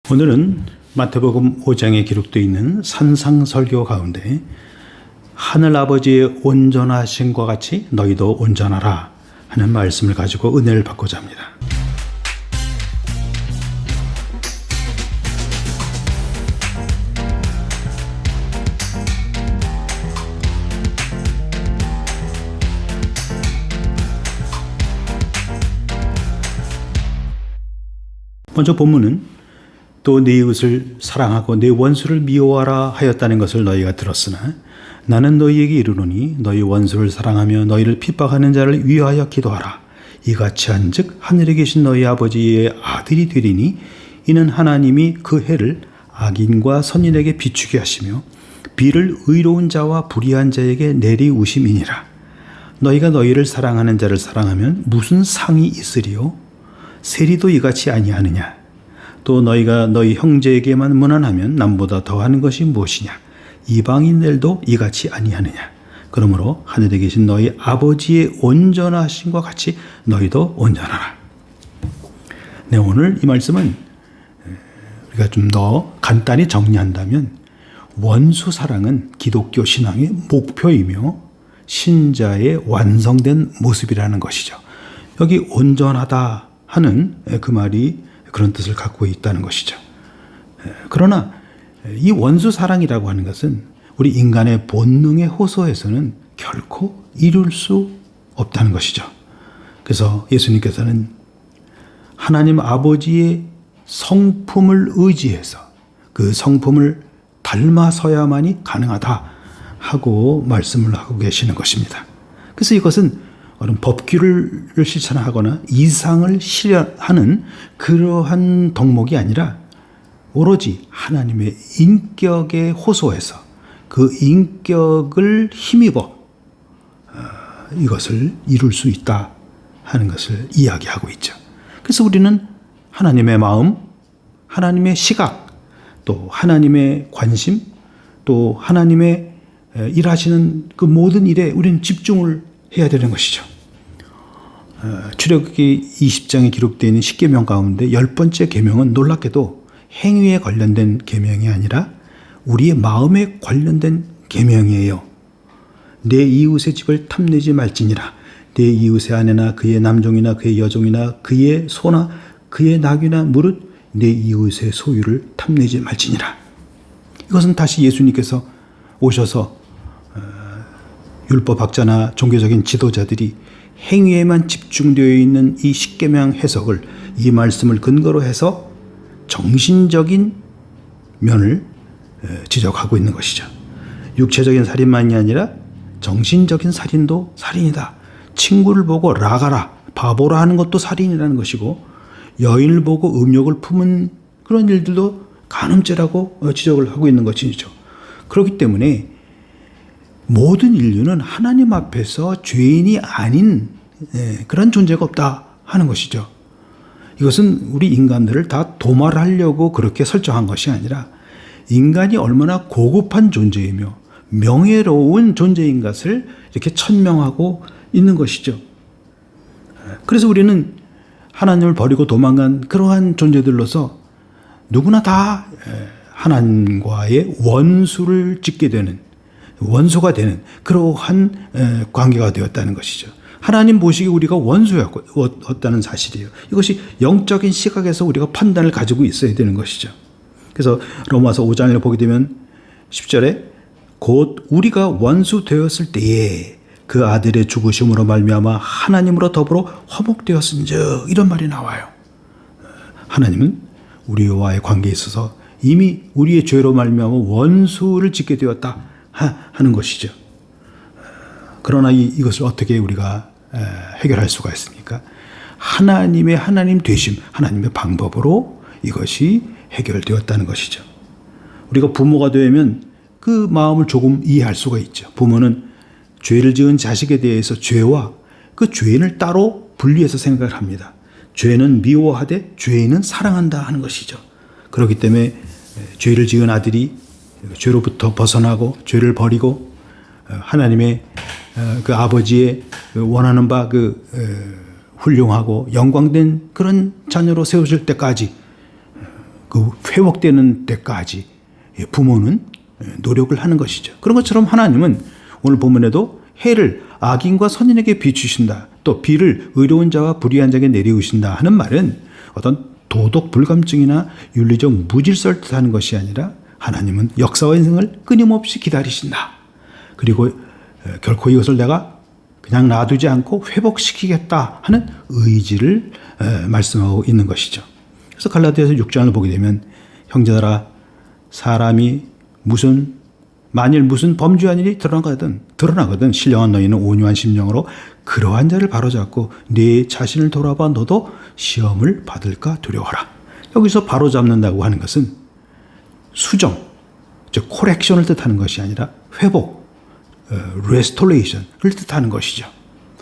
오늘은 마태복음 5장에 기록되어 있는 산상설교 가운데 하늘아버지의 온전하심과 같이 너희도 온전하라 하는 말씀을 가지고 은혜를 받고자 합니다. 먼저 본문은 또 네 이웃을 사랑하고 네 원수를 미워하라 하였다는 것을 너희가 들었으나 나는 너희에게 이르노니 너희 원수를 사랑하며 너희를 핍박하는 자를 위하여 기도하라. 이같이 한즉 하늘에 계신 너희 아버지의 아들이 되리니 이는 하나님이 그 해를 악인과 선인에게 비추게 하시며 비를 의로운 자와 불의한 자에게 내리우심이니라. 너희가 너희를 사랑하는 자를 사랑하면 무슨 상이 있으리요? 세리도 이같이 아니하느냐? 또 너희가 너희 형제에게만 무난하면 남보다 더하는 것이 무엇이냐? 이방인들도 이같이 아니하느냐? 그러므로 하늘에 계신 너희 아버지의 온전하심과 같이 너희도 온전하라. 네, 오늘 이 말씀은 우리가 좀 더 간단히 정리한다면 원수 사랑은 기독교 신앙의 목표이며 신자의 완성된 모습이라는 것이죠. 여기 온전하다 하는 그 말이 그런 뜻을 갖고 있다는 것이죠. 그러나 이 원수 사랑이라고 하는 것은 우리 인간의 본능에 호소해서는 결코 이룰 수 없다는 것이죠. 그래서 예수님께서는 하나님 아버지의 성품을 의지해서 그 성품을 닮아서야만이 가능하다 하고 말씀을 하고 계시는 것입니다. 그래서 이것은 법규를 실천하거나 이상을 실현하는 그러한 덕목이 아니라 오로지 하나님의 인격에 호소해서 그 인격을 힘입어 이것을 이룰 수 있다 하는 것을 이야기하고 있죠. 그래서 우리는 하나님의 마음, 하나님의 시각, 또 하나님의 관심, 또 하나님의 일하시는 그 모든 일에 우리는 집중을 해야 되는 것이죠. 출애굽기 20장에 기록되어 있는 10계명 가운데 10번째 계명은 놀랍게도 행위에 관련된 계명이 아니라 우리의 마음에 관련된 계명이에요. 내 이웃의 집을 탐내지 말지니라. 내 이웃의 아내나 그의 남종이나 그의 여종이나 그의 소나 그의 낙이나 무릇 내 이웃의 소유를 탐내지 말지니라. 이것은 다시 예수님께서 오셔서 율법학자나 종교적인 지도자들이 행위에만 집중되어 있는 이 십계명 해석을 이 말씀을 근거로 해서 정신적인 면을 지적하고 있는 것이죠. 육체적인 살인만이 아니라 정신적인 살인도 살인이다. 친구를 보고 라가라, 바보라 하는 것도 살인이라는 것이고 여인을 보고 음욕을 품은 그런 일들도 간음죄라고 지적을 하고 있는 것이죠. 그렇기 때문에 모든 인류는 하나님 앞에서 죄인이 아닌 그런 존재가 없다 하는 것이죠. 이것은 우리 인간들을 다 도말하려고 그렇게 설정한 것이 아니라 인간이 얼마나 고급한 존재이며 명예로운 존재인 것을 이렇게 천명하고 있는 것이죠. 그래서 우리는 하나님을 버리고 도망간 그러한 존재들로서 누구나 다 하나님과의 원수를 짓게 되는 원수가 되는 그러한 관계가 되었다는 것이죠. 하나님 보시기에 우리가 원수였다는 사실이에요. 이것이 영적인 시각에서 우리가 판단을 가지고 있어야 되는 것이죠. 그래서 로마서 5장을 보게 되면 10절에 곧 우리가 원수 되었을 때에 그 아들의 죽으심으로 말미암아 하나님으로 더불어 화목되었은즉 이런 말이 나와요. 하나님은 우리와의 관계에 있어서 이미 우리의 죄로 말미암아 원수를 짓게 되었다 하는 것이죠. 그러나 이것을 어떻게 우리가 해결할 수가 있습니까? 하나님의 하나님 되심, 하나님의 방법으로 이것이 해결되었다는 것이죠. 우리가 부모가 되면 그 마음을 조금 이해할 수가 있죠. 부모는 죄를 지은 자식에 대해서 죄와 그 죄인을 따로 분리해서 생각을 합니다. 죄는 미워하되 죄인은 사랑한다 하는 것이죠. 그렇기 때문에 죄를 지은 아들이 죄로부터 벗어나고 죄를 버리고 하나님의 그 아버지의 원하는 바 그 훌륭하고 영광된 그런 자녀로 세워질 때까지 그 회복되는 때까지 부모는 노력을 하는 것이죠. 그런 것처럼 하나님은 오늘 본문에도 해를 악인과 선인에게 비추신다. 또 비를 의로운 자와 불의한 자에게 내리우신다 하는 말은 어떤 도덕 불감증이나 윤리적 무질서를 뜻하는 것이 아니라 하나님은 역사와 인생을 끊임없이 기다리신다. 그리고 결코 이것을 내가 그냥 놔두지 않고 회복시키겠다 하는 의지를 말씀하고 있는 것이죠. 그래서 갈라디아서 6장을 보게 되면 형제들아 사람이 만일 무슨 범죄한 일이 드러나거든 신령한 너희는 온유한 심령으로 그러한 자를 바로잡고 네 자신을 돌아봐 너도 시험을 받을까 두려워라. 여기서 바로잡는다고 하는 것은 수정, 즉 코렉션을 뜻하는 것이 아니라 회복, restoration을 뜻하는 것이죠.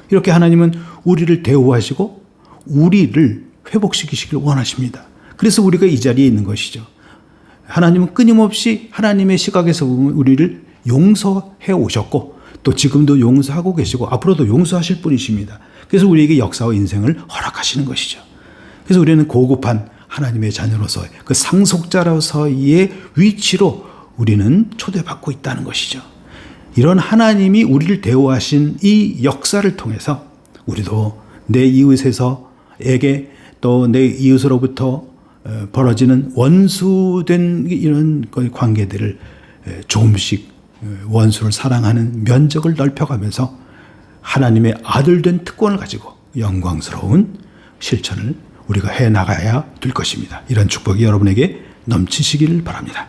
이렇게 하나님은 우리를 대우하시고 우리를 회복시키시길 원하십니다. 그래서 우리가 이 자리에 있는 것이죠. 하나님은 끊임없이 하나님의 시각에서 보면 우리를 용서해 오셨고 또 지금도 용서하고 계시고 앞으로도 용서하실 분이십니다. 그래서 우리에게 역사와 인생을 허락하시는 것이죠. 그래서 우리는 고급한 하나님의 자녀로서의 그 상속자로서의 위치로 우리는 초대받고 있다는 것이죠. 이런 하나님이 우리를 대우하신 이 역사를 통해서 우리도 내 이웃에게 또 내 이웃으로부터 벌어지는 원수된 이런 관계들을 조금씩 원수를 사랑하는 면적을 넓혀가면서 하나님의 아들된 특권을 가지고 영광스러운 실천을 우리가 해나가야 될 것입니다. 이런 축복이 여러분에게 넘치시기를 바랍니다.